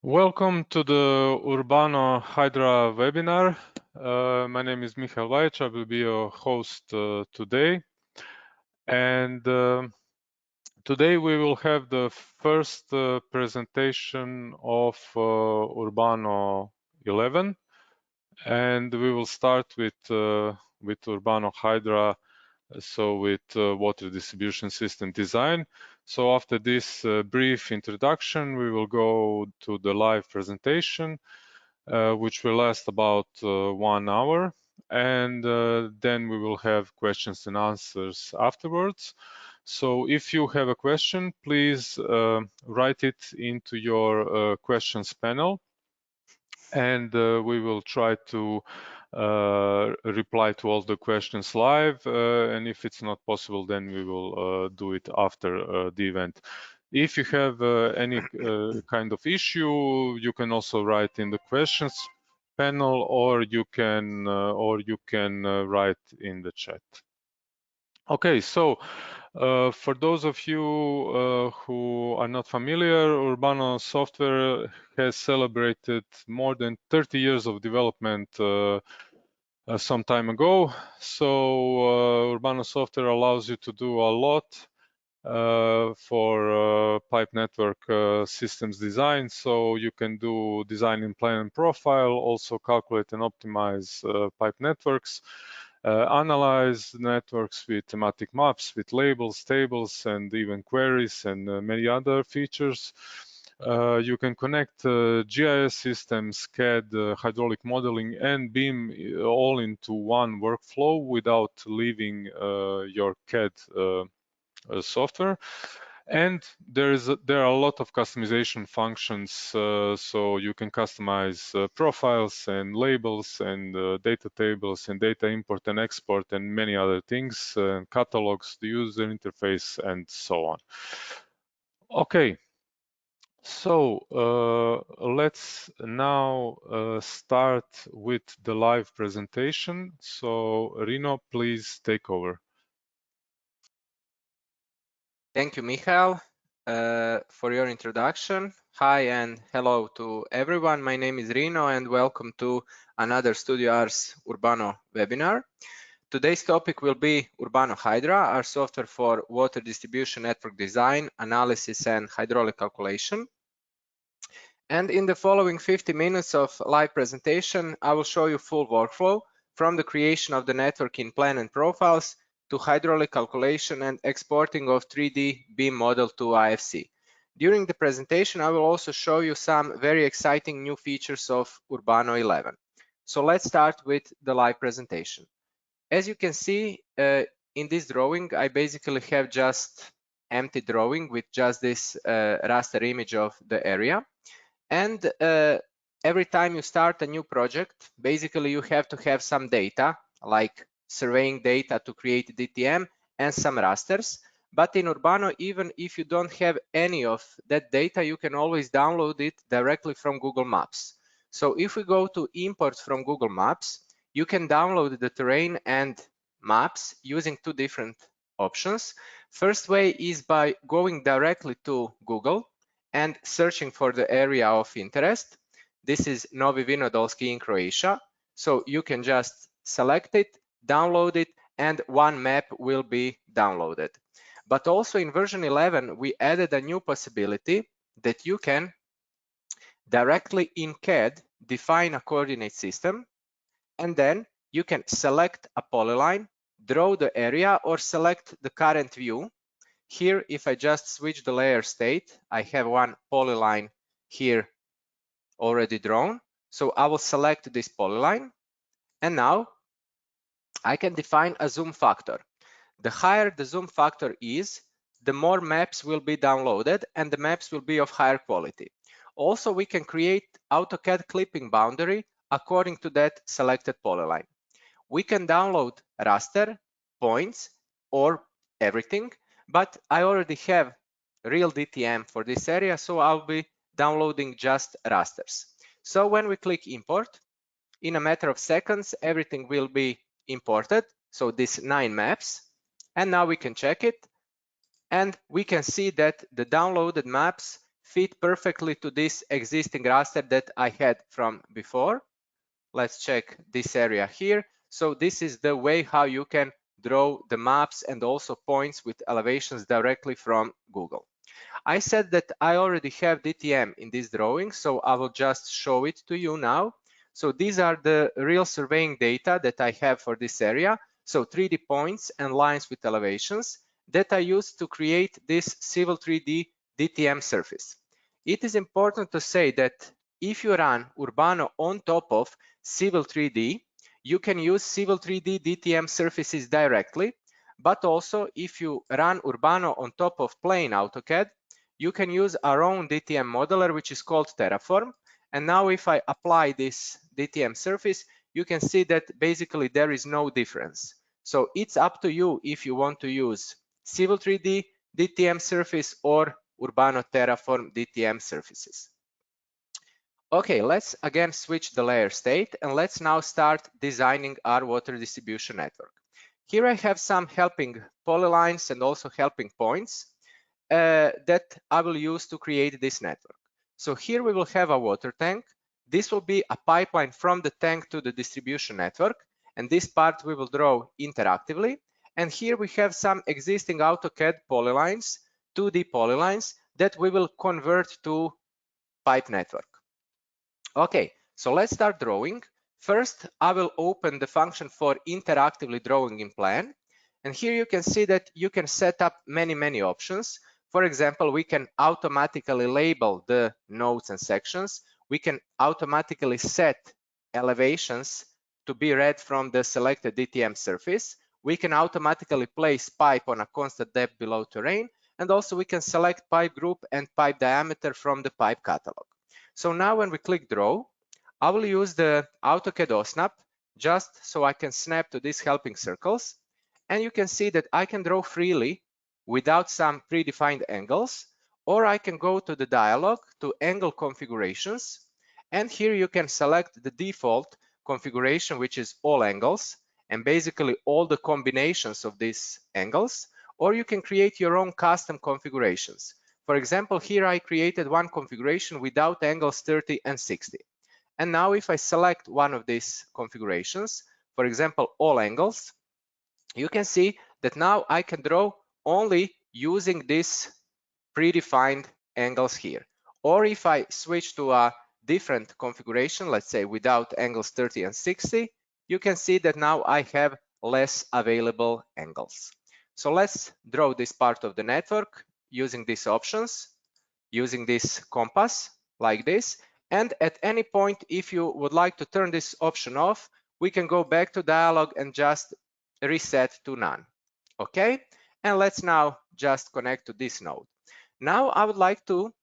Welcome to the Urbano Hydra webinar. My name is Michael Vajec. I will be your host today. And today we will have the first presentation of Urbano 11. And we will start with Urbano Hydra, so with water distribution system design. So after this brief introduction, we will go to the live presentation, which will last about 1 hour. And then we will have questions and answers afterwards. So if you have a question, please write it into your questions panel. And we will try to reply to all the questions live. And if it's not possible, then we will do it after the event. If you have any kind of issue, you can also write in the questions panel, or you can write in the chat. Okay, so for those of you who are not familiar, Urbano software has celebrated more than 30 years of development some time ago. So Urbano software allows you to do a lot for pipe network systems design. So you can do design in plan and profile, also calculate and optimize pipe networks, analyze networks with thematic maps, with labels, tables, and even queries, and many other features. You can connect GIS systems, CAD, hydraulic modeling, and BIM all into one workflow without leaving your CAD software. And there are a lot of customization functions, so you can customize profiles and labels and data tables and data import and export and many other things, catalogs, the user interface, and so on. Okay, so let's now start with the live presentation. So Rino, please take over. Thank you, Michael, for your introduction. Hi and hello to everyone. My name is Rino and welcome to another Studio Ars Urbano webinar. Today's topic will be Urbano Hydra, our software for water distribution network design, analysis, and hydraulic calculation. And in the following 50 minutes of live presentation, I will show you full workflow from the creation of the network in plan and profiles to hydraulic calculation and exporting of 3D BIM model to IFC. During the presentation, I will also show you some very exciting new features of Urbano 11. So let's start with the live presentation. As you can see in this drawing, I basically have just empty drawing with just this raster image of the area. And every time you start a new project, basically you have to have some data, like surveying data to create DTM and some rasters. But in Urbano, even if you don't have any of that data, you can always download it directly from Google Maps. So if we go to import from Google Maps, you can download the terrain and maps using two different options. First way is by going directly to Google and searching for the area of interest. This is Novi Vinodolski in Croatia. So you can just select it, download it, and one map will be downloaded. But also in version 11, we added a new possibility that you can directly in CAD define a coordinate system, and then you can select a polyline, draw the area, or select the current view. Here, if I just switch the layer state, I have one polyline here already drawn. So I will select this polyline. And now I can define a zoom factor. The higher the zoom factor is, the more maps will be downloaded and the maps will be of higher quality. Also, we can create AutoCAD clipping boundary according to that selected polyline. We can download raster, points, or everything, but I already have real DTM for this area, so I'll be downloading just rasters. So when we click import, in a matter of seconds, everything will be imported. So these 9 maps, and now we can check it, and we can see that the downloaded maps fit perfectly to this existing raster that I had from before. Let's check this area here. So this is the way how you can draw the maps and also points with elevations directly from Google. I said that I already have DTM in this drawing, so I will just show it to you now. So these are the real surveying data that I have for this area. So 3D points and lines with elevations that I used to create this Civil 3D DTM surface. It is important to say that if you run Urbano on top of Civil 3D, you can use Civil 3D DTM surfaces directly, but also if you run Urbano on top of plain AutoCAD, you can use our own DTM modeler, which is called Terraform. And now if I apply this DTM surface, you can see that basically there is no difference. So it's up to you if you want to use Civil 3D DTM surface or Urbano Terraform DTM surfaces. Okay, let's again switch the layer state and let's now start designing our water distribution network. Here I have some helping polylines and also helping points that I will use to create this network. So here we will have a water tank. This will be a pipeline from the tank to the distribution network. And this part we will draw interactively. And here we have some existing AutoCAD polylines, 2D polylines that we will convert to pipe network. Okay, so let's start drawing. First, I will open the function for interactively drawing in plan. And here you can see that you can set up many options. For example, we can automatically label the nodes and sections. We can automatically set elevations to be read from the selected DTM surface. We can automatically place pipe on a constant depth below terrain. And also we can select pipe group and pipe diameter from the pipe catalog. So now when we click draw, I will use the AutoCAD OSNAP just so I can snap to these helping circles. And you can see that I can draw freely without some predefined angles, or I can go to the dialog to angle configurations. And here you can select the default configuration, which is all angles and basically all the combinations of these angles, or you can create your own custom configurations. For example, here I created one configuration without angles 30 and 60. And now if I select one of these configurations, for example, all angles, you can see that now I can draw only using these predefined angles here. Or if I switch to a different configuration, let's say without angles 30 and 60, you can see that now I have less available angles. So let's draw this part of the network using these options, using this compass like this. And at any point, if you would like to turn this option off, we can go back to dialog and just reset to none. Okay, and let's now just connect to this node. Now I would like to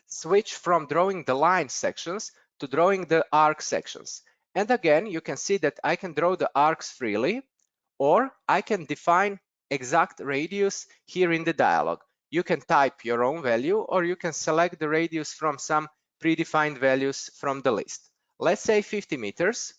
switch from drawing the line sections to drawing the arc sections. And again, you can see that I can draw the arcs freely, or I can define exact radius here in the dialog. You can type your own value, or you can select the radius from some predefined values from the list. Let's say 50 meters.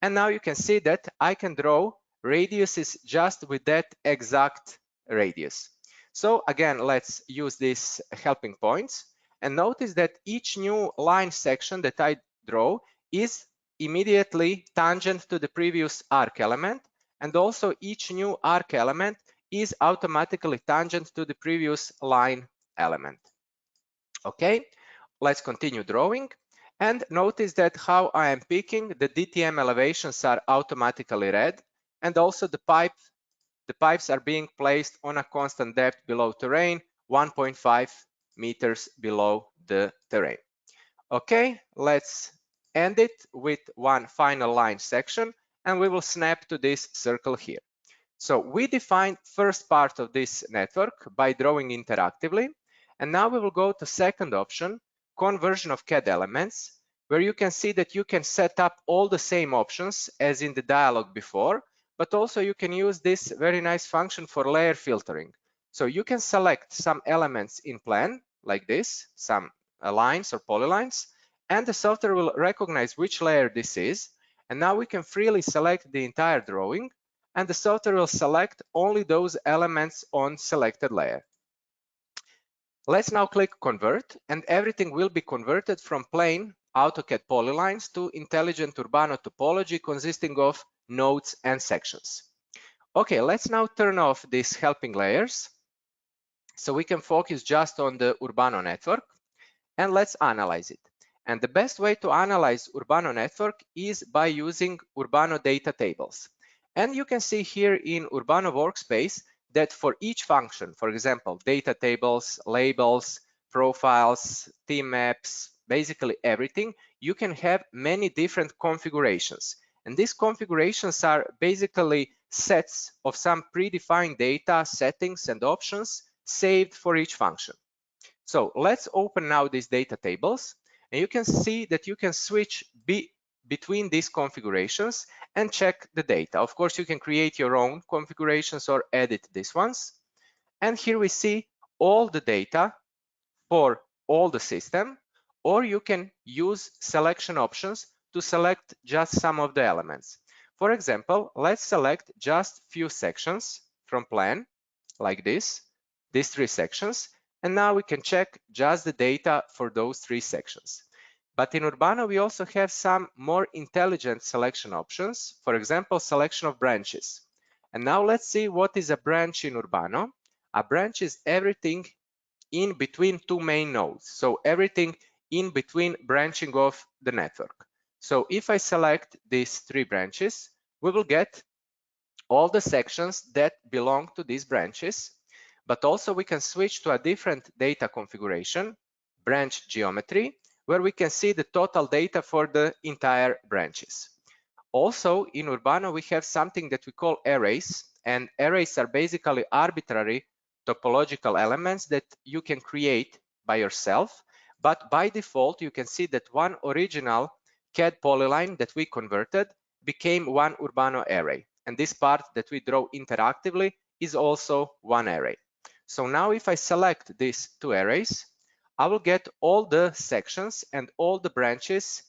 And now you can see that I can draw radiuses just with that exact radius. So again, let's use these helping points. And notice that each new line section that I draw is immediately tangent to the previous arc element. And also each new arc element is automatically tangent to the previous line element. Okay, let's continue drawing. And notice that how I am picking the DTM elevations are automatically read. And also the pipes are being placed on a constant depth below terrain, 1.5 meters below the terrain. Okay, let's end it with one final line section, and we will snap to this circle here. So we defined first part of this network by drawing interactively, and now we will go to second option, conversion of CAD elements, where you can see that you can set up all the same options as in the dialog before, but also you can use this very nice function for layer filtering. So you can select some elements in plan like this, some lines or polylines, and the software will recognize which layer this is. And now we can freely select the entire drawing, and the software will select only those elements on selected layer. Let's now click convert, and everything will be converted from plain AutoCAD polylines to intelligent Urbano topology consisting of nodes and sections. Okay, let's now turn off these helping layers so we can focus just on the Urbano network, and let's analyze it. And the best way to analyze Urbano network is by using Urbano data tables. And you can see here in Urbano workspace that for each function, for example, data tables, labels, profiles, theme maps, basically everything, you can have many different configurations. And these configurations are basically sets of some predefined data, settings, and options saved for each function. So let's open now these data tables, and you can see that you can switch between these configurations and check the data. Of course, you can create your own configurations or edit these ones. And here we see all the data for all the system, or you can use selection options to select just some of the elements. For example, let's select just few sections from plan, like this, these 3 sections, and now we can check just the data for those 3 sections. But in Urbano, we also have some more intelligent selection options, for example, selection of branches. And now let's see what is a branch in Urbano. A branch is everything in between 2 main nodes. So everything in between branching of the network. So if I select these 3 branches, we will get all the sections that belong to these branches, but also we can switch to a different data configuration, branch geometry, where we can see the total data for the entire branches. Also in Urbano, we have something that we call arrays, and arrays are basically arbitrary topological elements that you can create by yourself, but by default, you can see that one original CAD polyline that we converted became one Urbano array. And this part that we draw interactively is also one array. So now if I select these 2 arrays, I will get all the sections and all the branches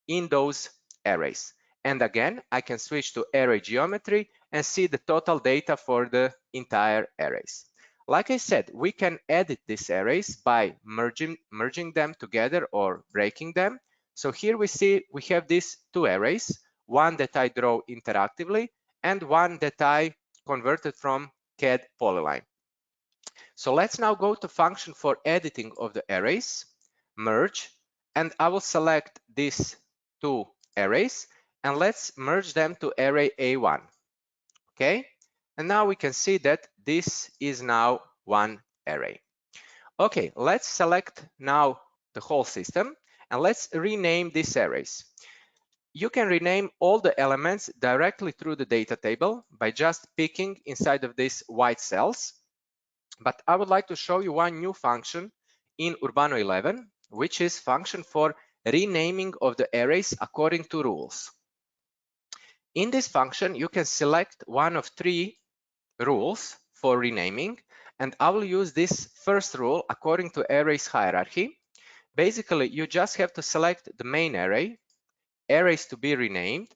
in those arrays. And again, I can switch to array geometry and see the total data for the entire arrays. Like I said, we can edit these arrays by merging them together or breaking them. So here we see we have these 2 arrays, one that I draw interactively and one that I converted from CAD polyline. So let's now go to function for editing of the arrays, merge, and I will select these 2 arrays and let's merge them to array A1. Okay, and now we can see that this is now one array. Okay, let's select now the whole system and let's rename these arrays. You can rename all the elements directly through the data table by just picking inside of these white cells. But I would like to show you one new function in Urbano 11, which is function for renaming of the arrays according to rules. In this function, you can select one of 3 rules for renaming, and I will use this first rule according to arrays hierarchy. Basically, you just have to select the main array, arrays to be renamed.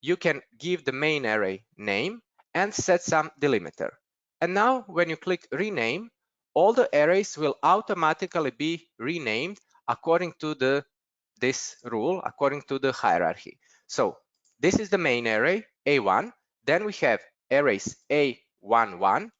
You can give the main array name and set some delimiter. And now when you click rename, all the arrays will automatically be renamed according to this rule, according to the hierarchy. So this is the main array, A1. Then we have arrays A11,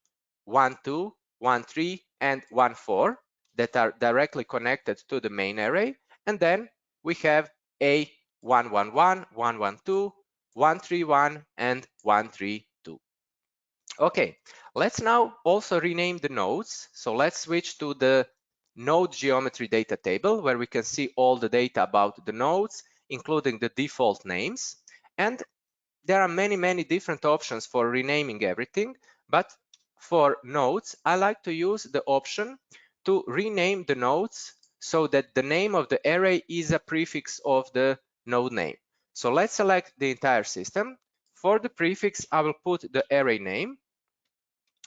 12, 13, and 14 that are directly connected to the main array. And then we have A111, 112, 131, and 132. Okay, let's now also rename the nodes. So let's switch to the node geometry data table where we can see all the data about the nodes, including the default names. And there are many different options for renaming everything, but for nodes, I like to use the option to rename the nodes so that the name of the array is a prefix of the node name. So let's select the entire system. For the prefix, I will put the array name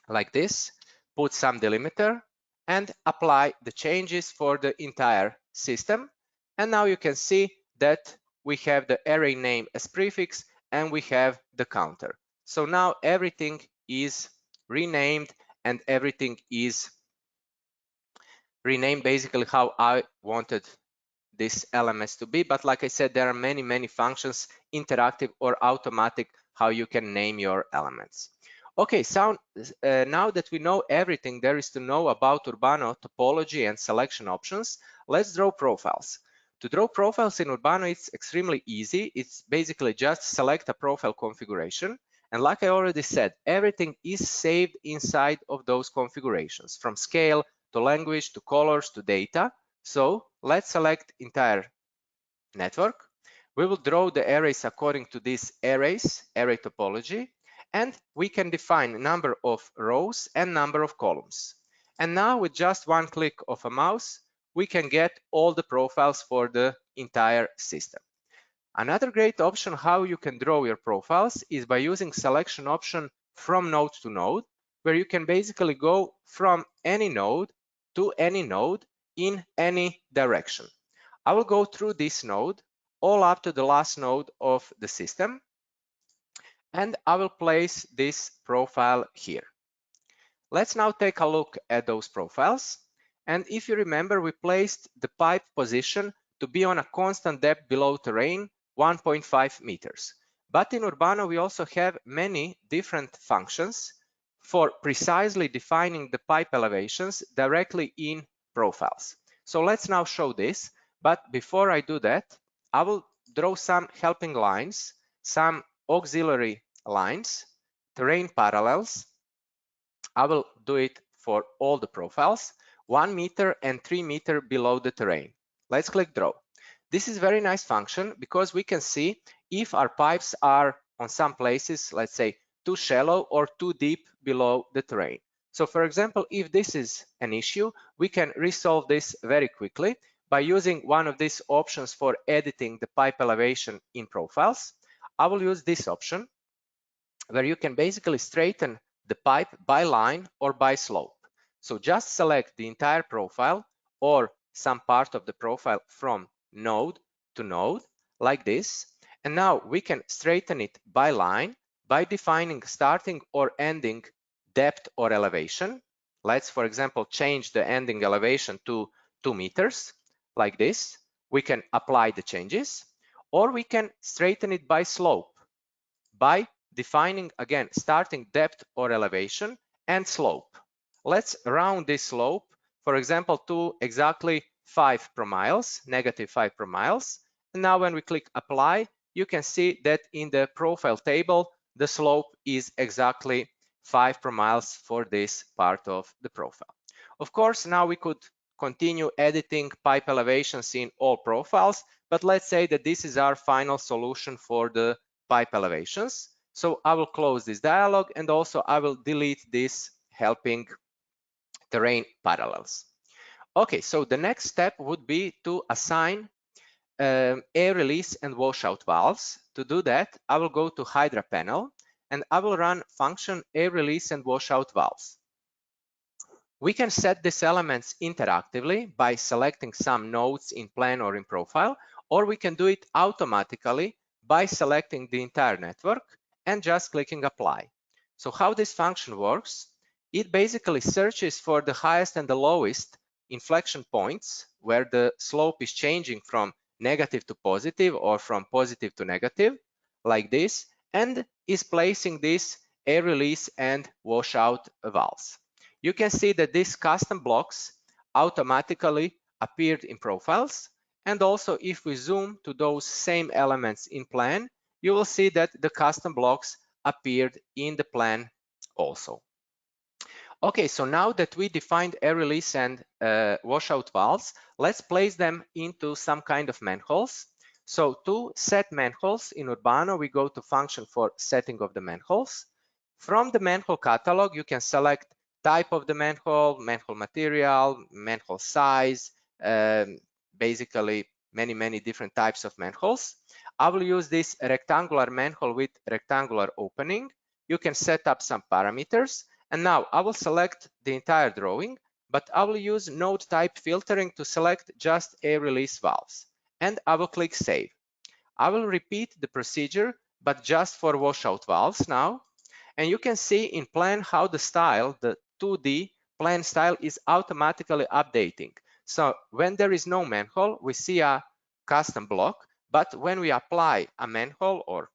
like this, put some delimiter, and apply the changes for the entire system. And now you can see that we have the array name as prefix and we have the counter. So now everything is renamed and everything is rename basically how I wanted these elements to be. But like I said, there are many functions, interactive or automatic, how you can name your elements. Okay, so now that we know everything there is to know about Urbano topology and selection options, let's draw profiles. To draw profiles in Urbano, it's extremely easy. It's basically just select a profile configuration. And like I already said, everything is saved inside of those configurations, from scale to language to colors to data. So let's select entire network. We will draw the arrays according to these arrays, array topology, and we can define number of rows and number of columns. And now with just one click of a mouse, we can get all the profiles for the entire system. Another great option how you can draw your profiles is by using selection option from node to node, where you can basically go from any node to any node in any direction. I will go through this node all up to the last node of the system, and I will place this profile here. Let's now take a look at those profiles. And if you remember, we placed the pipe position to be on a constant depth below terrain, 1.5 meters. But in Urbano, we also have many different functions for precisely defining the pipe elevations directly in profiles. So let's now show this. But before I do that, I will draw some helping lines, some auxiliary lines, terrain parallels. I will do it for all the profiles, 1 meter and 3 meter below the terrain. Let's click draw. This is a very nice function because we can see if our pipes are on some places, let's say too shallow or too deep below the terrain. So for example, if this is an issue, we can resolve this very quickly by using one of these options for editing the pipe elevation in profiles. I will use this option where you can basically straighten the pipe by line or by slope. So just select the entire profile or some part of the profile from node to node like this. And now we can straighten it by line by defining starting or ending depth or elevation. Let's, for example, change the ending elevation to 2 meters like this. We can apply the changes, or we can straighten it by slope by defining again starting depth or elevation and slope. Let's round this slope, for example, to exactly 5 promiles, negative 5 promiles. And now when we click apply, you can see that in the profile table, the slope is exactly 5 promiles for this part of the profile. Of course, now we could continue editing pipe elevations in all profiles, but let's say that this is our final solution for the pipe elevations. So I will close this dialog, and also I will delete this helping terrain parallels. Okay, so the next step would be to assign air release and washout valves. To do that, I will go to Hydra panel and I will run function air release and washout valves. We can set these elements interactively by selecting some nodes in plan or in profile, or we can do it automatically by selecting the entire network and just clicking apply. So how this function works, it basically searches for the highest and the lowest inflection points where the slope is changing from negative to positive or from positive to negative, like this, and is placing this air release and washout valves. You can see that these custom blocks automatically appeared in profiles. And also if we zoom to those same elements in plan, you will see that the custom blocks appeared in the plan also. Okay, so now that we defined air release and washout valves, let's place them into some kind of manholes. So to set manholes in Urbano, we go to function for setting of the manholes. From the manhole catalog, you can select type of the manhole, manhole material, manhole size, basically many different types of manholes. I will use this rectangular manhole with rectangular opening. You can set up some parameters. And now I will select the entire drawing, but I will use node type filtering to select just air release valves. And I will click save. I will repeat the procedure, but just for washout valves now. And you can see in plan how the style, the 2D plan style is automatically updating. So when there is no manhole, we see a custom block, but when we apply a manhole or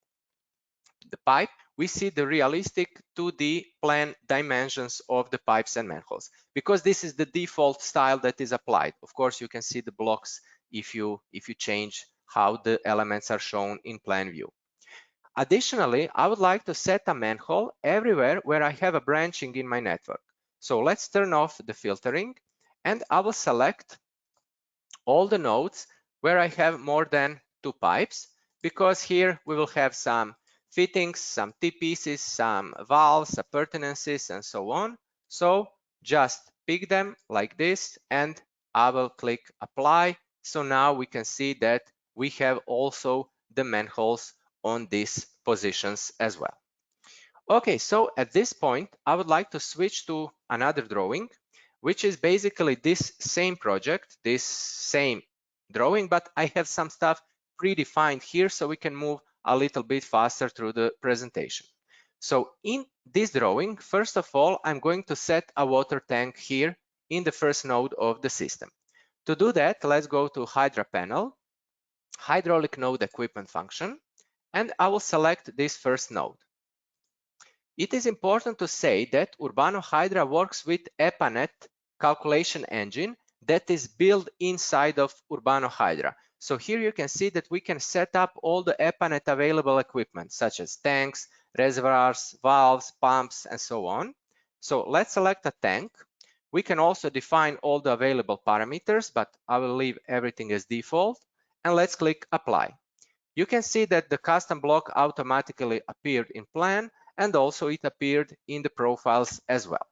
the pipe, we see the realistic 2D plan dimensions of the pipes and manholes, because this is the default style that is applied. Of course, you can see the blocks if you change how the elements are shown in plan view. Additionally, I would like to set a manhole everywhere where I have a branching in my network. So let's turn off the filtering, and I will select all the nodes where I have more than 2 pipes, because here we will have some fittings, some T-pieces, some valves, appurtenances, and so on. So just pick them like this, and I will click apply. So now we can see that we have also the manholes on these positions as well. Okay, so at this point, I would like to switch to another drawing, which is basically this same project, this same drawing, but I have some stuff predefined here so we can move a little bit faster through the presentation. So in this drawing, first of all, I'm going to set a water tank here in the first node of the system. To do that, let's go to Hydra panel, hydraulic node equipment function, and I will select this first node. It is important to say that Urbano Hydra works with EPANET calculation engine that is built inside of Urbano Hydra. So here you can see that we can set up all the EPANET available equipment, such as tanks, reservoirs, valves, pumps, and so on. So let's select a tank. We can also define all the available parameters, but I will leave everything as default. And let's click apply. You can see that the custom block automatically appeared in plan, and also it appeared in the profiles as well.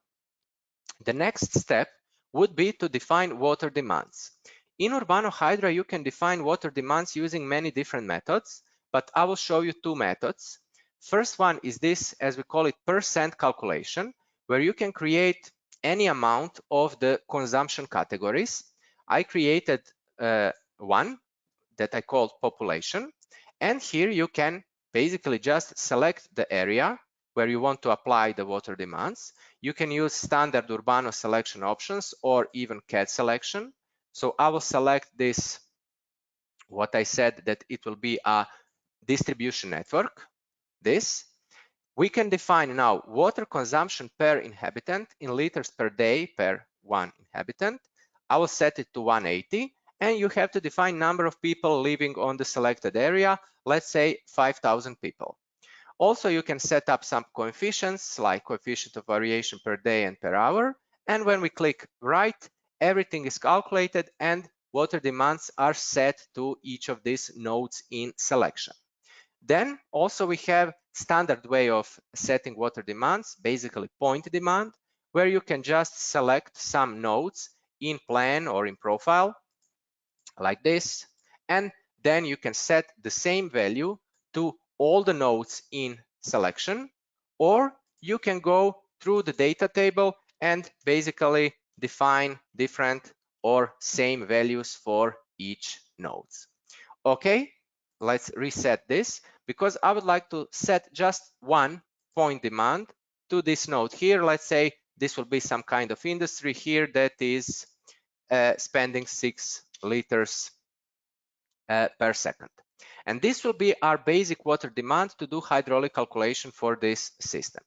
The next step would be to define water demands. In Urbano Hydra, you can define water demands using many different methods, but I will show you 2 methods. First one is this, as we call it, percent calculation, where you can create any amount of the consumption categories. I created one that I called population, and here you can basically just select the area where you want to apply the water demands. You can use standard Urbano selection options or even CAD selection. So I will select this, what I said, that it will be a distribution network, this. We can define now water consumption per inhabitant in liters per day per 1 inhabitant. I will set it to 180, and you have to define number of people living on the selected area, let's say 5,000 people. Also, you can set up some coefficients like coefficient of variation per day and per hour. And when we click write, everything is calculated and water demands are set to each of these nodes in selection. Then also we have standard way of setting water demands, basically point demand, where you can just select some nodes in plan or in profile like this, and then you can set the same value to all the nodes in selection, or you can go through the data table and basically define different or same values for each nodes. Okay, let's reset this, because I would like to set just one point demand to this node here. Let's say this will be some kind of industry here that is spending 6 liters per second. And this will be our basic water demand to do hydraulic calculation for this system.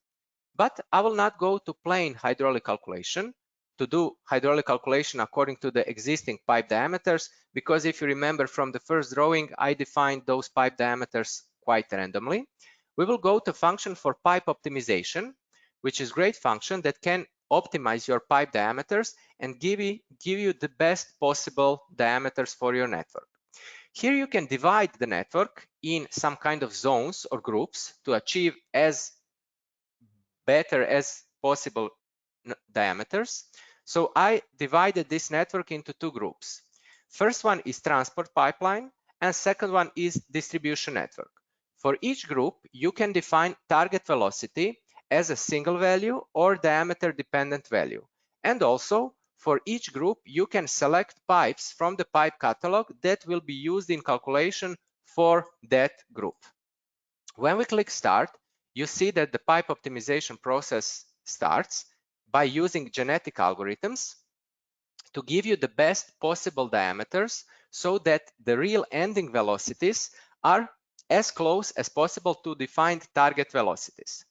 But I will not go to plain hydraulic calculation to do hydraulic calculation according to the existing pipe diameters, because if you remember from the first drawing, I defined those pipe diameters quite randomly. We will go to function for pipe optimization, which is a great function that can optimize your pipe diameters and give you the best possible diameters for your network. Here you can divide the network in some kind of zones or groups to achieve as better as possible diameters. So I divided this network into 2 groups. First one is transport pipeline, and second one is distribution network. For each group, you can define target velocity as a single value or diameter dependent value. And also, for each group, you can select pipes from the pipe catalog that will be used in calculation for that group. When we click start, you see that the pipe optimization process starts. by using genetic algorithms to give you the best possible diameters so that the real ending velocities are as close as possible to defined target velocities.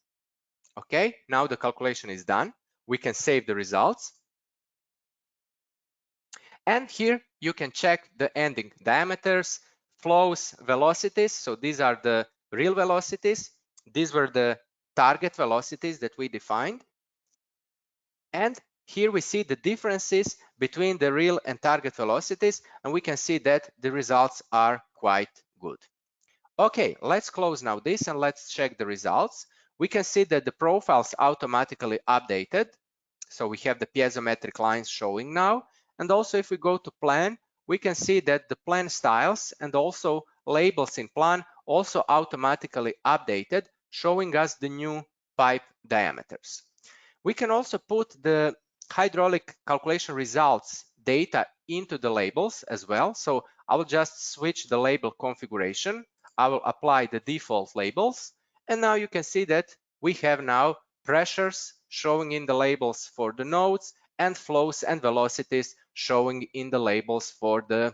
Okay, now the calculation is done. We can save the results. And here you can check the ending diameters, flows, velocities. So these are the real velocities. These were the target velocities that we defined. And here we see the differences between the real and target velocities, and we can see that the results are quite good. Okay, let's close now this and let's check the results. We can see that the profiles automatically updated. So we have the piezometric lines showing now. And also if we go to plan, we can see that the plan styles and also labels in plan also automatically updated, showing us the new pipe diameters. We can also put the hydraulic calculation results data into the labels as well. So I will just switch the label configuration. I will apply the default labels. And now you can see that we have now pressures showing in the labels for the nodes and flows and velocities showing in the labels for the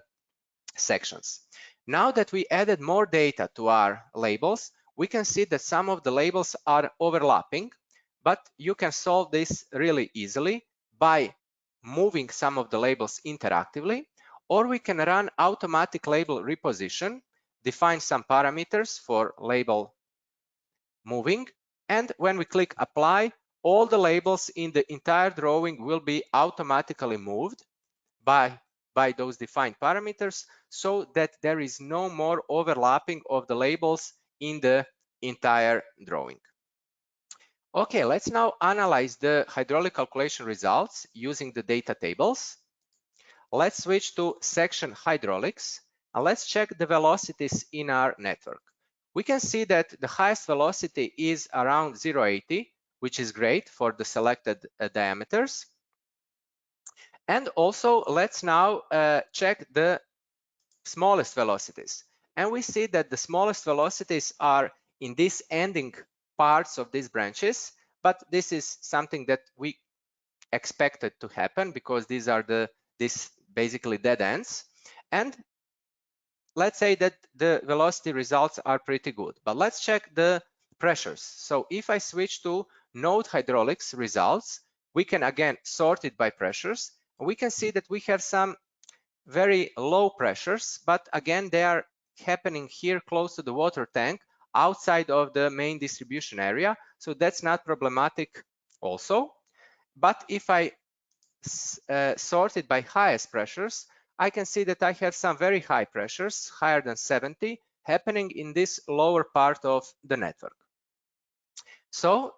sections. Now that we added more data to our labels, we can see that some of the labels are overlapping, but you can solve this really easily by moving some of the labels interactively, or we can run automatic label reposition, define some parameters for label moving, and when we click apply, all the labels in the entire drawing will be automatically moved by those defined parameters so that there is no more overlapping of the labels in the entire drawing. Okay, let's now analyze the hydraulic calculation results using the data tables. Let's switch to section hydraulics and let's check the velocities in our network. We can see that the highest velocity is around 0.80, which is great for the selected diameters. And also let's now check the smallest velocities. And we see that the smallest velocities are in these ending parts of these branches, but this is something that we expected to happen because these are these basically dead ends. And let's say that the velocity results are pretty good, but let's check the pressures. So if I switch to node hydraulics results, we can again sort it by pressures. We can see that we have some very low pressures, but again, they are happening here close to the water tank outside of the main distribution area. So that's not problematic also. But if I sort it by highest pressures, I can see that I have some very high pressures, higher than 70, happening in this lower part of the network. So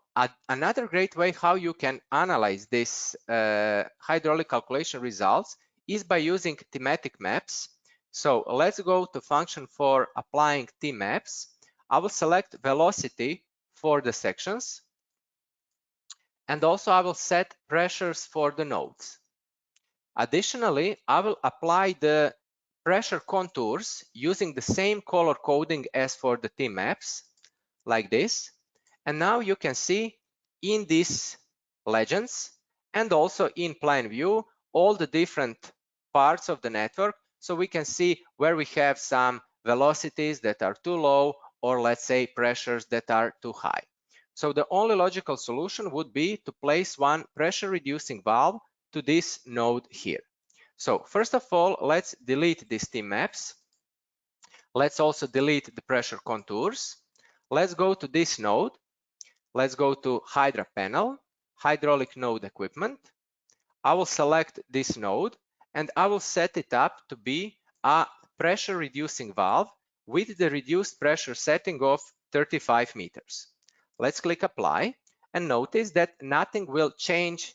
another great way how you can analyze this hydraulic calculation results is by using thematic maps. So let's go to function for applying theme maps. I will select velocity for the sections. And also I will set pressures for the nodes. Additionally, I will apply the pressure contours using the same color coding as for the theme maps, like this. And now you can see in these legends and also in plan view all the different parts of the network. So we can see where we have some velocities that are too low, or let's say pressures that are too high. So the only logical solution would be to place one pressure reducing valve to this node here. So first of all, let's delete these theme maps. Let's also delete the pressure contours. Let's go to this node. Let's go to Hydra panel, hydraulic node equipment. I will select this node and I will set it up to be a pressure reducing valve with the reduced pressure setting of 35 meters. Let's click apply and notice that nothing will change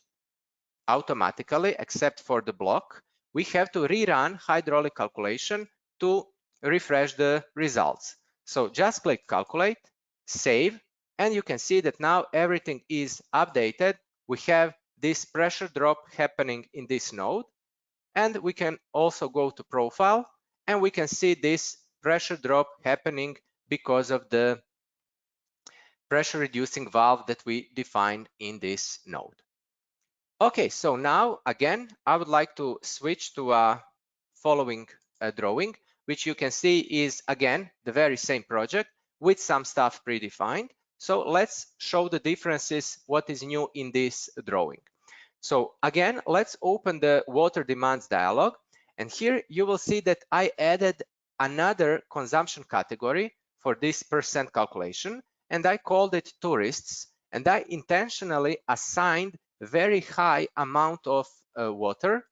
automatically except for the block. We have to rerun hydraulic calculation to refresh the results. So just click calculate, save, and you can see that now everything is updated. We have this pressure drop happening in this node, and we can also go to profile and we can see this pressure drop happening because of the pressure reducing valve that we defined in this node. Okay, so now again, I would like to switch to a following drawing, which you can see is again the very same project with some stuff predefined. So let's show the differences, what is new in this drawing. So again, let's open the water demands dialog. And here you will see that I added another consumption category for this percent calculation, and I called it tourists. And I intentionally assigned very high amount of water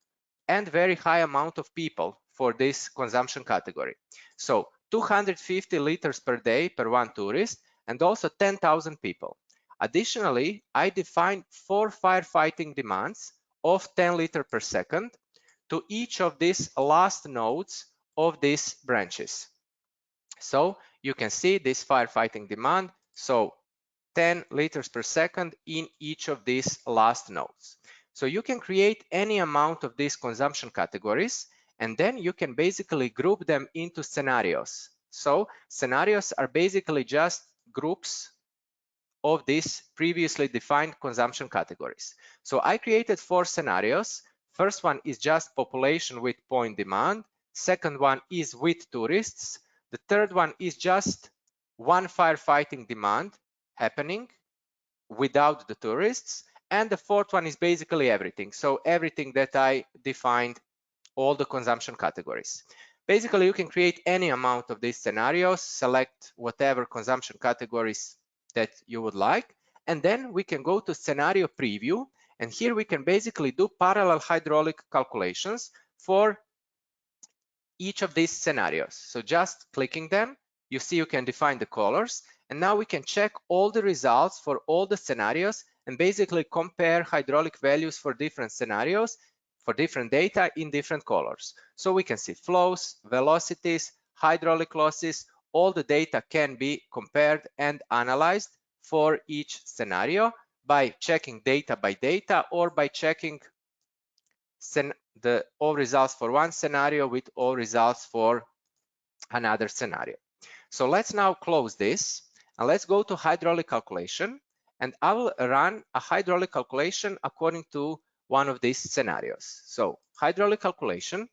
and very high amount of people for this consumption category. So 250 liters per day per one tourist, and also 10,000 people. Additionally, I defined 4 firefighting demands of 10 liters per second to each of these last nodes of these branches. So you can see this firefighting demand, so 10 liters per second in each of these last nodes. So you can create any amount of these consumption categories, and then you can basically group them into scenarios. So scenarios are basically just groups of these previously defined consumption categories. So I created 4 scenarios. First one is just population with point demand. Second one is with tourists. The third one is just one firefighting demand happening without the tourists. And the fourth one is basically everything. So everything that I defined, all the consumption categories. Basically, you can create any amount of these scenarios, select whatever consumption categories that you would like, and then we can go to scenario preview, and here we can basically do parallel hydraulic calculations for each of these scenarios. So just clicking them, you see you can define the colors, and now we can check all the results for all the scenarios and basically compare hydraulic values for different scenarios, for different data in different colors. So we can see flows, velocities, hydraulic losses, all the data can be compared and analyzed for each scenario by checking data by data or by checking all results for one scenario with all results for another scenario. So let's now close this and let's go to hydraulic calculation, and I will run a hydraulic calculation according to one of these scenarios. So hydraulic calculation,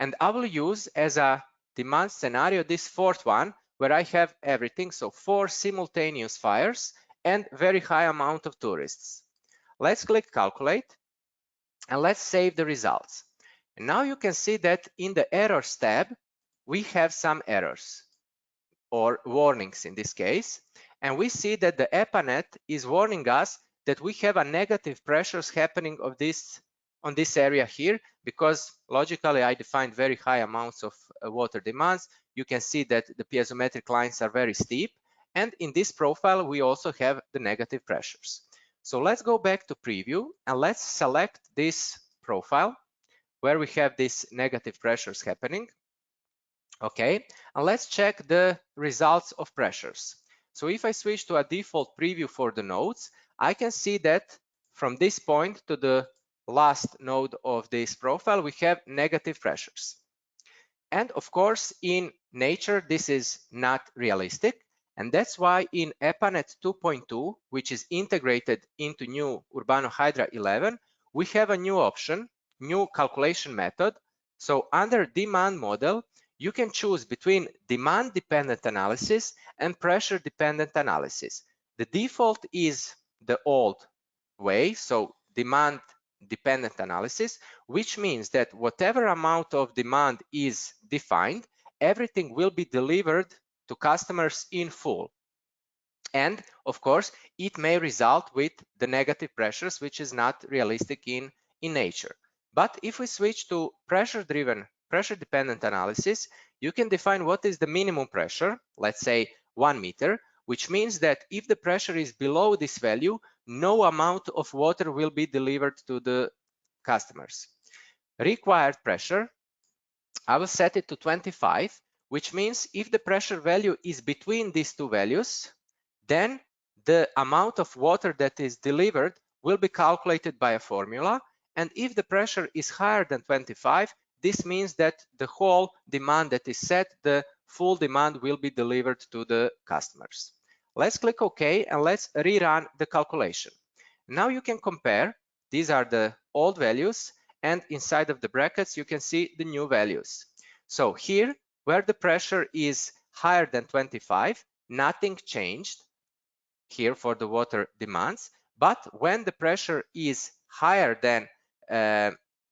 and I will use as a demand scenario this fourth one where I have everything, so 4 simultaneous fires and very high amount of tourists. Let's click calculate and let's save the results. And now you can see that in the errors tab, we have some errors or warnings in this case. And we see that the EPANET is warning us that we have a negative pressures happening on this area here, because logically I defined very high amounts of water demands. You can see that the piezometric lines are very steep. And in this profile, we also have the negative pressures. So let's go back to preview and let's select this profile where we have these negative pressures happening. Okay, and let's check the results of pressures. So if I switch to a default preview for the nodes, I can see that from this point to the last node of this profile, we have negative pressures. And of course, in nature, this is not realistic. And that's why in EPANET 2.2, which is integrated into new Urbano Hydra 11, we have a new option, new calculation method. So under demand model, you can choose between demand dependent analysis and pressure dependent analysis. The default is the old way, so demand dependent analysis, which means that whatever amount of demand is defined, everything will be delivered to customers in full. And of course, it may result with the negative pressures, which is not realistic in nature. But if we switch to pressure dependent analysis, you can define what is the minimum pressure, let's say 1 meter, which means that if the pressure is below this value, no amount of water will be delivered to the customers. Required pressure, I will set it to 25, which means if the pressure value is between these two values, then the amount of water that is delivered will be calculated by a formula. And if the pressure is higher than 25, this means that the whole demand that is set, the full demand will be delivered to the customers. Let's click OK and let's rerun the calculation. Now you can compare these are the old values, and inside of the brackets you can see the new values. So here, where the pressure is higher than 25, nothing changed here for the water demands. But when the pressure is higher than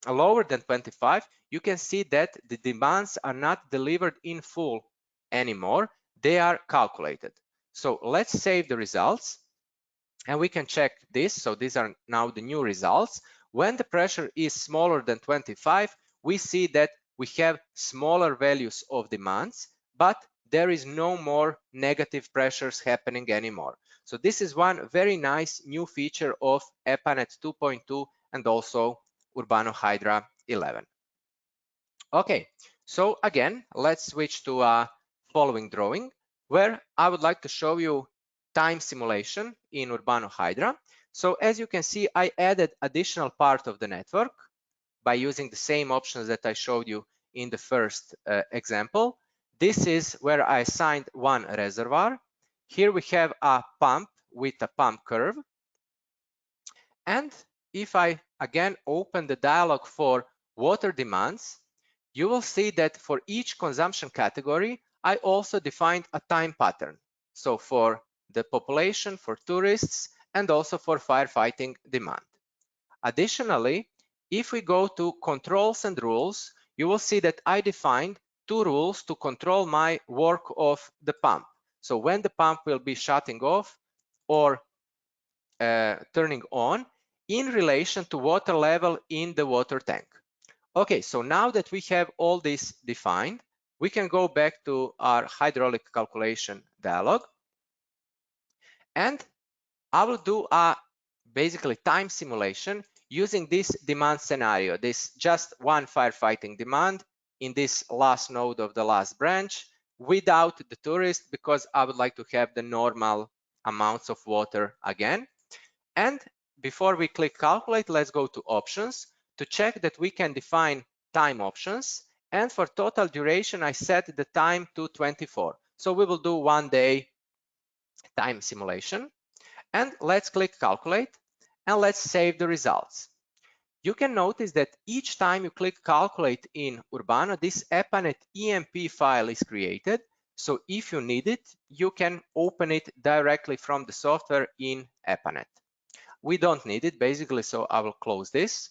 lower than 25, you can see that the demands are not delivered in full anymore. They are calculated. So let's save the results and we can check this. So these are now the new results. When the pressure is smaller than 25, we see that we have smaller values of demands, but there is no more negative pressures happening anymore. So this is one very nice new feature of EPANET 2.2 and also Urbano Hydra 11. Okay, so again, let's switch to a following drawing where I would like to show you time simulation in Urbano Hydra. So as you can see, I added additional part of the network by using the same options that I showed you in the first example. This is where I assigned one reservoir. Here we have a pump with a pump curve. And if I again open the dialog for water demands, you will see that for each consumption category, I also defined a time pattern. So for the population, for tourists, and also for firefighting demand. Additionally, if we go to controls and rules, you will see that I defined two rules to control my work of the pump. So when the pump will be shutting off or turning on in relation to water level in the water tank. Okay, so now that we have all this defined, we can go back to our hydraulic calculation dialog. And I will do a basically time simulation using this demand scenario, this just one firefighting demand in this last node of the last branch without the tourist, because I would like to have the normal amounts of water again. And before we click calculate, let's go to options to check that we can define time options. And for total duration, I set the time to 24. So we will do 1 day time simulation. And let's click calculate and let's save the results. You can notice that each time you click calculate in Urbano, this EPANET EMP file is created. So if you need it, you can open it directly from the software in EPANET. We don't need it basically, so I will close this.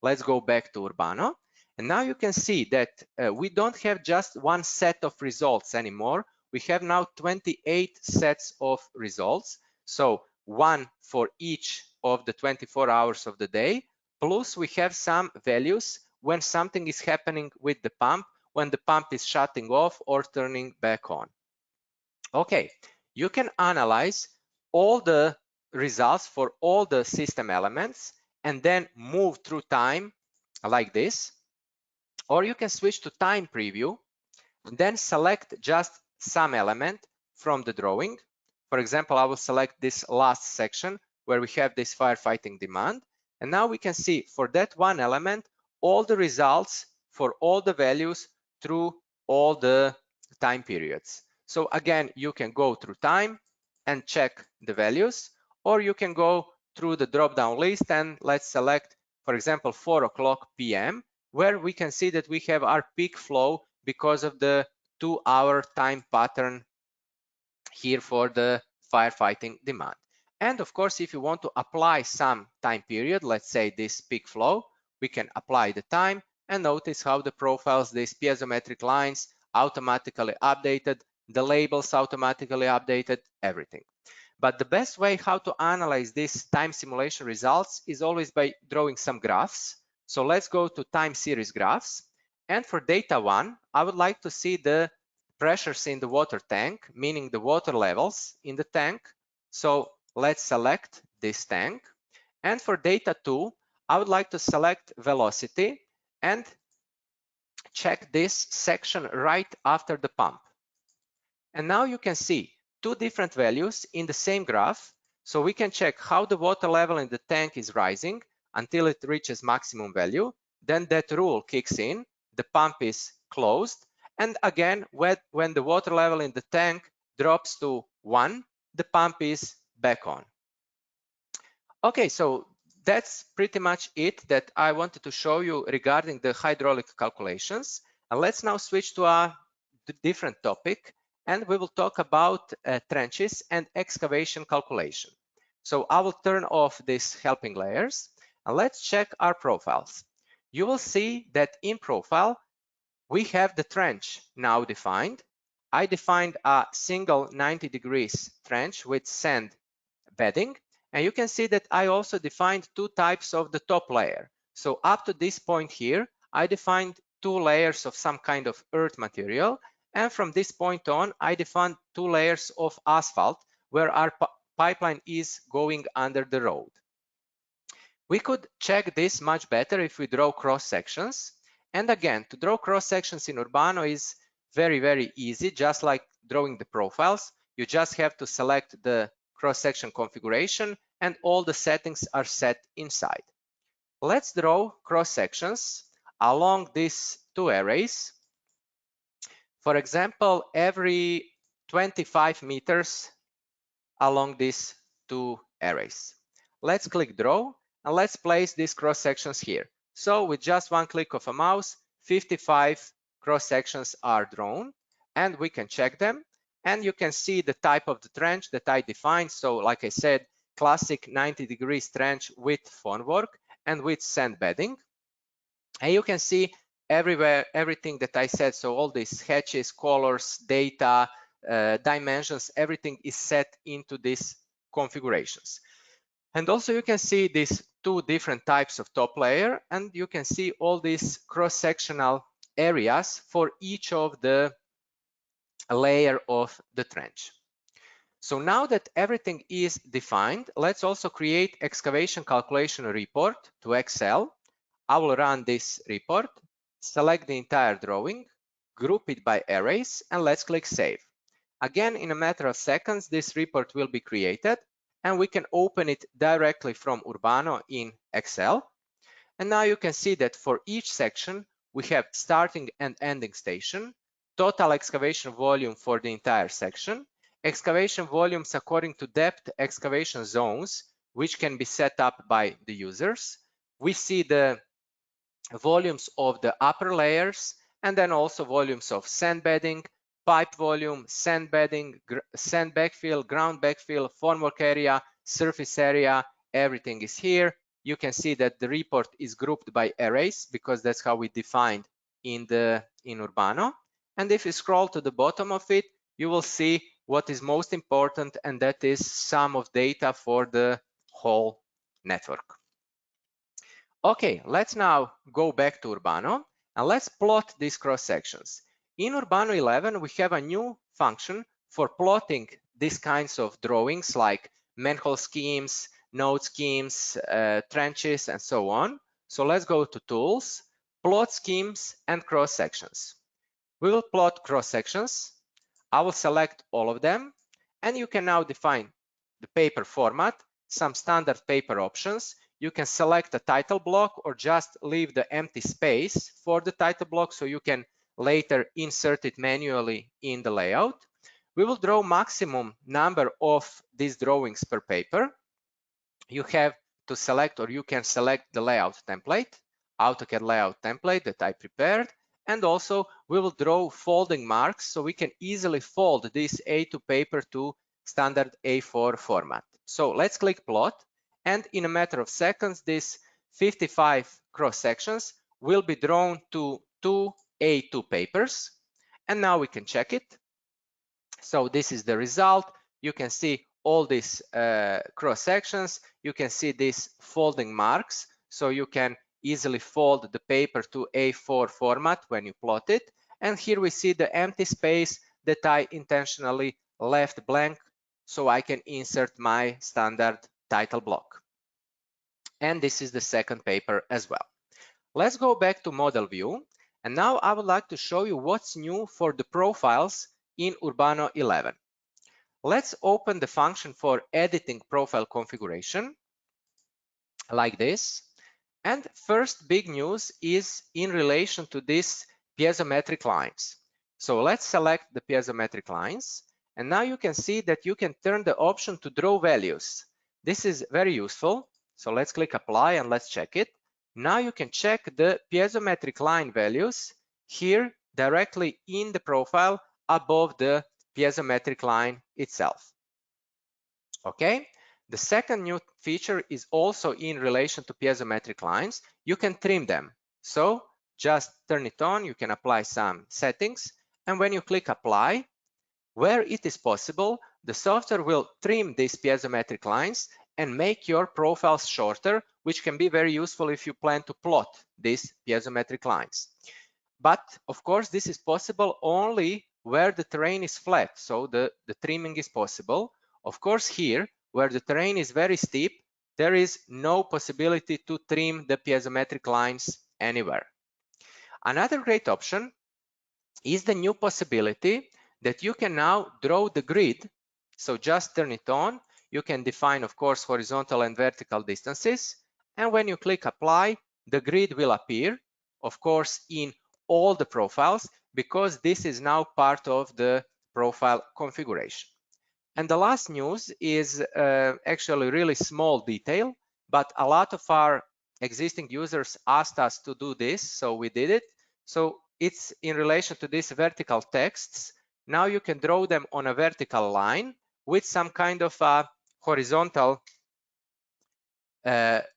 Let's go back to Urbano. And now you can see that we don't have just one set of results anymore. We have now 28 sets of results. So one for each of the 24 hours of the day, plus we have some values when something is happening with the pump, when the pump is shutting off or turning back on. Okay, you can analyze all the results for all the system elements and then move through time like this, or you can switch to time preview and then select just some element from the drawing. For example, I will select this last section where we have this firefighting demand. And now we can see for that one element, all the results for all the values through all the time periods. So again, you can go through time and check the values, or you can go through the drop-down list and let's select, for example, 4 o'clock p.m., where we can see that we have our peak flow because of the 2-hour time pattern here for the firefighting demand. And of course, if you want to apply some time period, let's say this peak flow, we can apply the time and notice how the profiles, these piezometric lines automatically updated, the labels automatically updated, everything. But the best way how to analyze these time simulation results is always by drawing some graphs. So let's go to time series graphs. And for data 1, I would like to see the pressures in the water tank, meaning the water levels in the tank. So let's select this tank. And for data 2, I would like to select velocity and check this section right after the pump. And now you can see two different values in the same graph. So we can check how the water level in the tank is rising until it reaches maximum value. Then that rule kicks in, the pump is closed. And again, when the water level in the tank drops to 1, the pump is back on. Okay, so that's pretty much it that I wanted to show you regarding the hydraulic calculations. And let's now switch to a different topic, and we will talk about trenches and excavation calculation. So I will turn off these helping layers and let's check our profiles. You will see that in profile, we have the trench now defined. I defined a single 90 degrees trench with sand bedding. And you can see that I also defined two types of the top layer. So up to this point here, I defined two layers of some kind of earth material. And from this point on, I defined two layers of asphalt where our pipeline is going under the road. We could check this much better if we draw cross sections. And again, to draw cross sections in Urbano is very, very easy, just like drawing the profiles. You just have to select the cross-section configuration and all the settings are set inside. Let's draw cross sections along these two arrays. For example, every 25 meters along these two arrays. Let's click draw and let's place these cross sections here. So with just one click of a mouse, 55 cross sections are drawn and we can check them. And you can see the type of the trench that I defined. So like I said, classic 90 degrees trench with formwork and with sand bedding. And you can see everywhere, everything that I said. So all these hatches, colors, data, dimensions, everything is set into these configurations. And also you can see these two different types of top layer, and you can see all these cross-sectional areas for each of the layer of the trench. So now that everything is defined, let's also create excavation calculation report to Excel. I will run this report, select the entire drawing, group it by arrays, and let's click Save. Again, in a matter of seconds, this report will be created, and we can open it directly from Urbano in Excel. And now you can see that for each section, we have starting and ending station, total excavation volume for the entire section, excavation volumes according to depth excavation zones, which can be set up by the users. We see the volumes of the upper layers, and then also volumes of sand bedding, pipe volume, sand bedding, sand backfill, ground backfill, formwork area, surface area, everything is here. You can see that the report is grouped by arrays because that's how we defined in Urbano. And if you scroll to the bottom of it, you will see what is most important, and that is sum of data for the whole network. Okay, let's now go back to Urbano and let's plot these cross sections. In Urbano 11, we have a new function for plotting these kinds of drawings like manhole schemes, node schemes, trenches, and so on. So let's go to Tools, Plot Schemes, and Cross Sections. We will plot cross sections. I will select all of them, and you can now define the paper format, some standard paper options. You can select a title block or just leave the empty space for the title block so you can later insert it manually in the layout. We will draw maximum number of these drawings per paper. You have to select, or you can select the layout template, AutoCAD layout template that I prepared. And also we will draw folding marks so we can easily fold this A2 paper to standard A4 format. So let's click plot. And in a matter of seconds, these 55 cross sections will be drawn to two A2 papers. And now we can check it. So this is the result. You can see all these cross sections. You can see these folding marks. So you can easily fold the paper to A4 format when you plot it. And here we see the empty space that I intentionally left blank so I can insert my standard title block. And this is the second paper as well. Let's go back to model view. And now I would like to show you what's new for the profiles in Urbano 11. Let's open the function for editing profile configuration like this. And first big news is in relation to these piezometric lines. So let's select the piezometric lines. And now you can see that you can turn the option to draw values. This is very useful. So let's click apply and let's check it. Now you can check the piezometric line values here directly in the profile above the piezometric line itself. Okay. The second new feature is also in relation to piezometric lines. You can trim them. So just turn it on, you can apply some settings, and when you click apply, where it is possible, the software will trim these piezometric lines and make your profiles shorter, which can be very useful if you plan to plot these piezometric lines. But of course, this is possible only where the terrain is flat, so the trimming is possible. Of course, here, where the terrain is very steep, there is no possibility to trim the piezometric lines anywhere. Another great option is the new possibility that you can now draw the grid. So just turn it on. You can define, of course, horizontal and vertical distances. And when you click apply, the grid will appear, of course, in all the profiles, because this is now part of the profile configuration. And the last news is actually really small detail, but a lot of our existing users asked us to do this, so we did it. So it's in relation to these vertical texts. Now you can draw them on a vertical line with some kind of a horizontal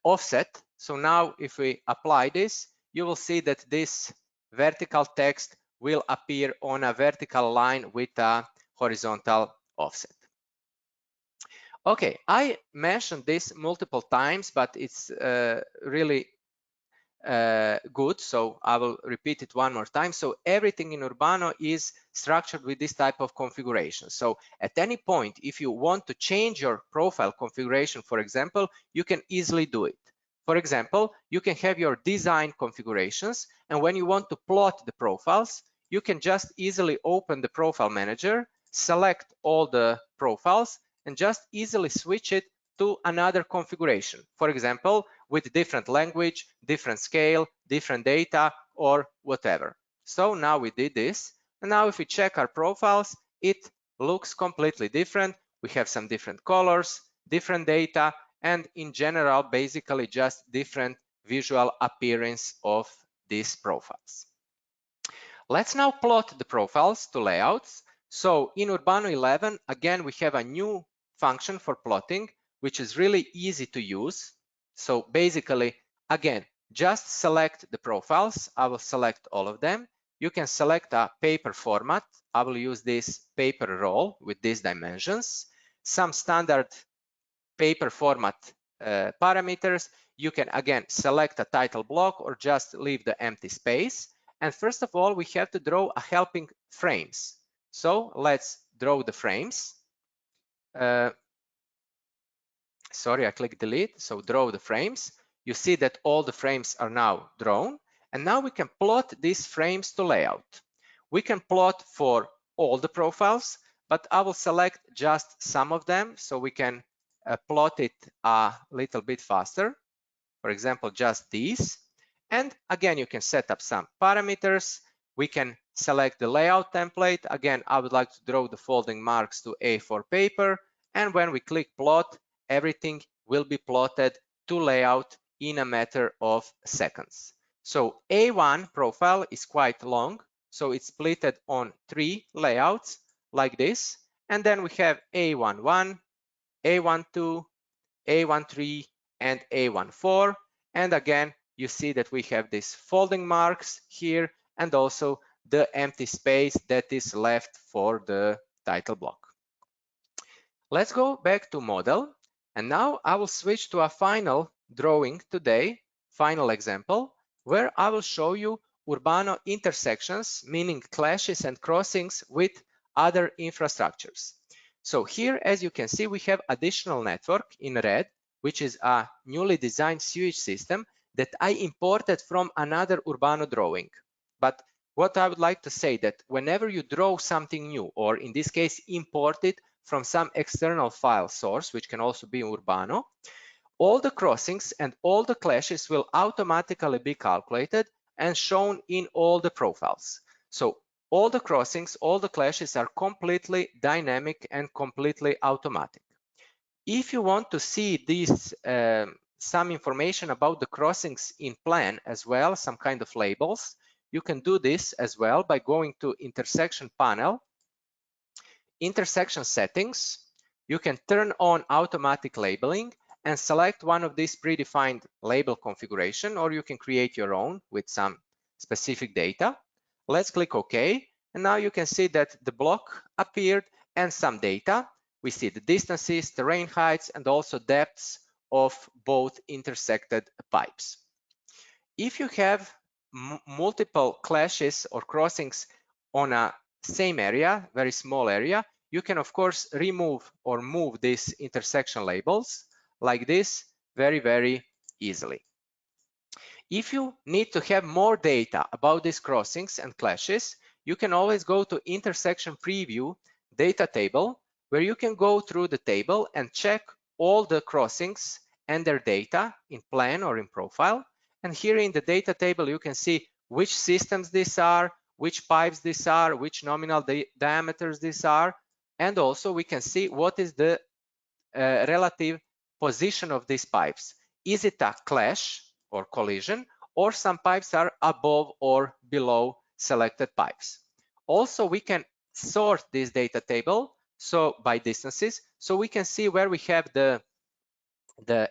offset. So now if we apply this, you will see that this vertical text will appear on a vertical line with a horizontal offset. Okay, I mentioned this multiple times, but it's really good, so I will repeat it one more time. So everything in Urbano is structured with this type of configuration. So at any point, if you want to change your profile configuration, for example, you can easily do it. For example, you can have your design configurations, and when you want to plot the profiles, you can just easily open the profile manager, select all the profiles, and just easily switch it to another configuration. For example, with different language, different scale, different data, or whatever. So now we did this. And now if we check our profiles, it looks completely different. We have some different colors, different data, and in general, basically just different visual appearance of these profiles. Let's now plot the profiles to layouts. So in Urbano 11, again, we have a new function for plotting, which is really easy to use. So basically, again, just select the profiles. I will select all of them. You can select a paper format. I will use this paper roll with these dimensions. Some standard paper format parameters. You can, again, select a title block or just leave the empty space. And first of all, we have to draw a helping frames. So let's draw the frames. Sorry, I clicked delete. So draw the frames. You see that all the frames are now drawn. And now we can plot these frames to layout. We can plot for all the profiles, but I will select just some of them so we can plot it a little bit faster. For example, just these. And again, you can set up some parameters. We can select the layout template. Again, I would like to draw the folding marks to A4 paper. And when we click plot, everything will be plotted to layout in a matter of seconds. So A1 profile is quite long. So it's splitted on 3 layouts like this. And then we have A11, A12, A13, and A14. And again, you see that we have these folding marks here and also the empty space that is left for the title block. Let's go back to model. And now I will switch to a final drawing today, final example, where I will show you Urbano intersections, meaning clashes and crossings with other infrastructures. So here, as you can see, we have additional network in red, which is a newly designed sewage system that I imported from another Urbano drawing. But what I would like to say that whenever you draw something new, or in this case, import it from some external file source, which can also be Urbano, all the crossings and all the clashes will automatically be calculated and shown in all the profiles. So all the crossings, all the clashes are completely dynamic and completely automatic. If you want to see these some information about the crossings in plan as well, some kind of labels, you can do this as well by going to intersection panel, intersection settings. You can turn on automatic labeling and select one of these predefined label configuration, or you can create your own with some specific data. Let's click OK. And now you can see that the block appeared and some data. We see the distances, terrain heights, and also depths of both intersected pipes. If you have multiple clashes or crossings on a same area, very small area, you can of course remove or move these intersection labels like this very easily. If you need to have more data about these crossings and clashes, you can always go to intersection preview data table, where you can go through the table and check all the crossings and their data in plan or in profile. And here in the data table, you can see which systems these are, which pipes these are, which nominal diameters these are. And also we can see what is the relative position of these pipes. Is it a clash or collision, or some pipes are above or below selected pipes? Also, we can sort this data table by distances, so we can see where we have the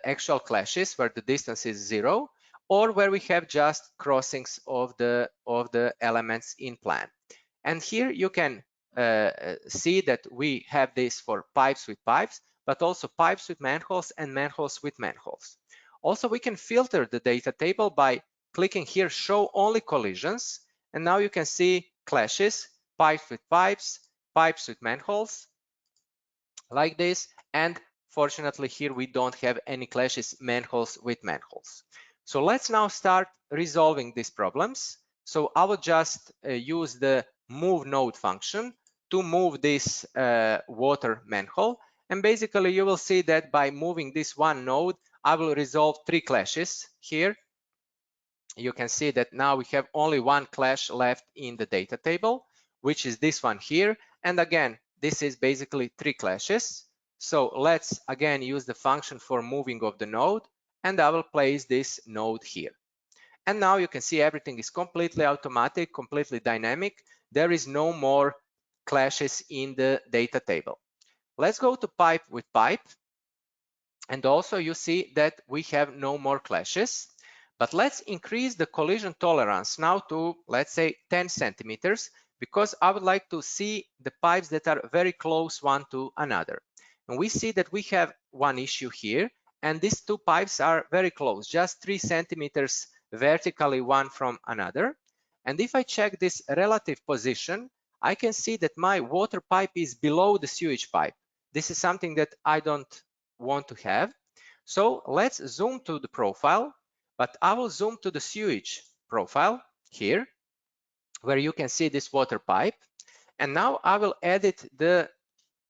actual clashes, where the distance is 0, or where we have just crossings of the elements in plan. And here you can see that we have this for pipes with pipes, but also pipes with manholes and manholes with manholes. Also, we can filter the data table by clicking here, show only collisions. And now you can see clashes, pipes with pipes, pipes with manholes, like this. And fortunately here we don't have any clashes, manholes with manholes. So let's now start resolving these problems. So I will just use the move node function to move this water manhole. And basically you will see that by moving this one node, I will resolve 3 clashes here. You can see that now we have only one clash left in the data table, which is this one here. And again, this is basically 3 clashes. So let's again use the function for moving of the node, and I will place this node here. And now you can see everything is completely automatic, completely dynamic. There is no more clashes in the data table. Let's go to pipe with pipe. And also you see that we have no more clashes. But let's increase the collision tolerance now to, let's say, 10 centimeters, because I would like to see the pipes that are very close one to another. And we see that we have one issue here, and these 2 pipes are very close, just 3 centimeters vertically one from another. And if I check this relative position, I can see that my water pipe is below the sewage pipe. This is something that I don't want to have. So let's zoom to the profile, but I will zoom to the sewage profile here, where you can see this water pipe. And now I will edit the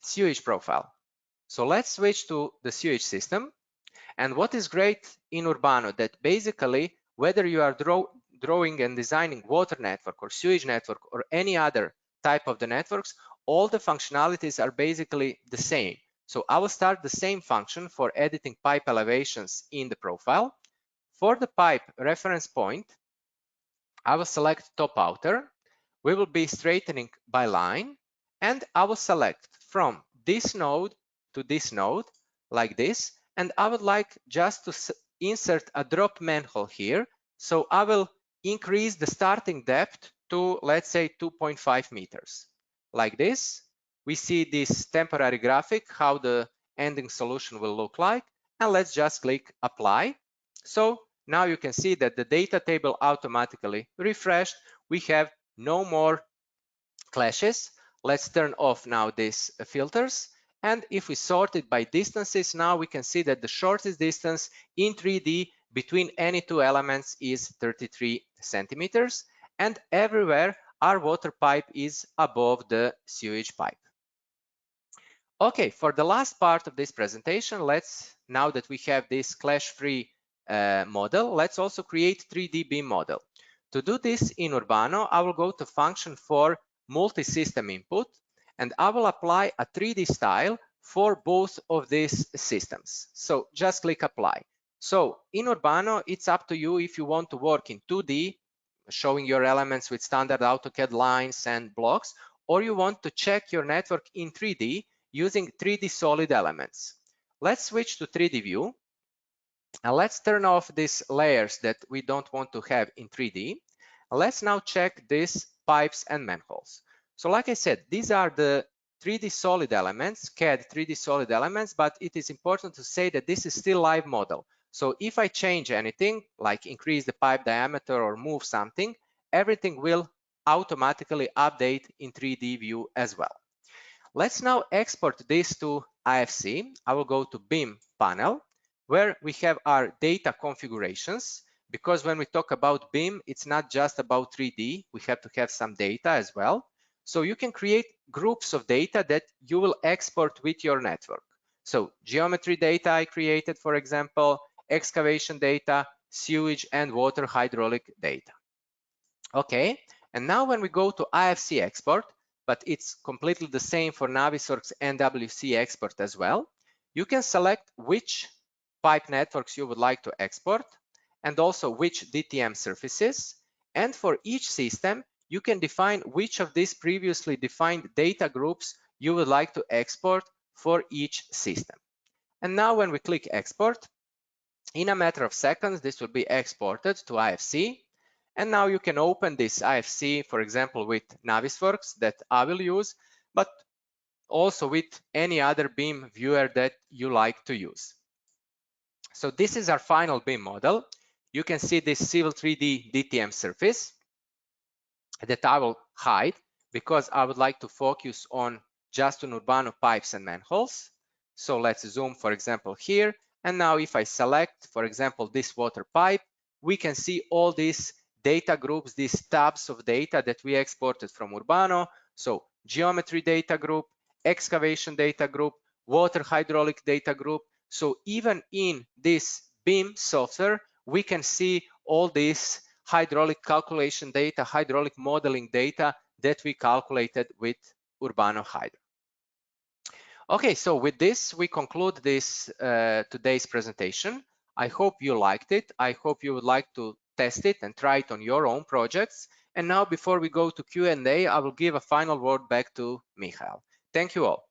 sewage profile. So let's switch to the sewage system. And what is great in Urbano, that basically whether you are drawing and designing water network or sewage network or any other type of the networks, all the functionalities are basically the same. So I will start the same function for editing pipe elevations in the profile. For the pipe reference point, I will select top outer. We will be straightening by line, and I will select from this node to this node like this. And I would like just to insert a drop manhole here. So I will increase the starting depth to, let's say, 2.5 meters like this. We see this temporary graphic, how the ending solution will look like. And let's just click apply. So now you can see that the data table automatically refreshed. We have no more clashes. Let's turn off now these filters. And if we sort it by distances, now we can see that the shortest distance in 3D between any 2 elements is 33 centimeters. And everywhere our water pipe is above the sewage pipe. Okay, for the last part of this presentation, now that we have this clash-free model, let's also create 3D BIM model. To do this in Urbano, I will go to function for multi-system input, and I will apply a 3D style for both of these systems. So just click apply. So in Urbano, it's up to you if you want to work in 2D, showing your elements with standard AutoCAD lines and blocks, or you want to check your network in 3D using 3D solid elements. Let's switch to 3D view. And let's turn off these layers that we don't want to have in 3D. Let's now check these pipes and manholes. So like I said, these are the 3D solid elements, CAD 3D solid elements, but it is important to say that this is still live model. So if I change anything, like increase the pipe diameter or move something, everything will automatically update in 3D view as well. Let's now export this to IFC. I will go to BIM panel, where we have our data configurations, because when we talk about BIM, it's not just about 3D, we have to have some data as well. So you can create groups of data that you will export with your network. So geometry data I created, for example, excavation data, sewage and water hydraulic data. Okay, and now when we go to IFC export, but it's completely the same for Navisworks NWC export as well, you can select which pipe networks you would like to export and also which DTM surfaces. And for each system, you can define which of these previously defined data groups you would like to export for each system. And now when we click export, in a matter of seconds, this will be exported to IFC. And now you can open this IFC, for example, with Navisworks that I will use, but also with any other BIM viewer that you like to use. So this is our final BIM model. You can see this Civil 3D DTM surface that I will hide because I would like to focus on just on Urbano pipes and manholes. So let's zoom, for example, here. And now if I select, for example, this water pipe, we can see all these data groups, these tabs of data that we exported from Urbano. So geometry data group, excavation data group, water hydraulic data group. So even in this BIM software, we can see all these hydraulic calculation data, hydraulic modeling data that we calculated with Urbano Hydra. Okay, so with this, we conclude this today's presentation. I hope you liked it. I hope you would like to test it and try it on your own projects. And now, before we go to Q&A, I will give a final word back to Michael. Thank you all.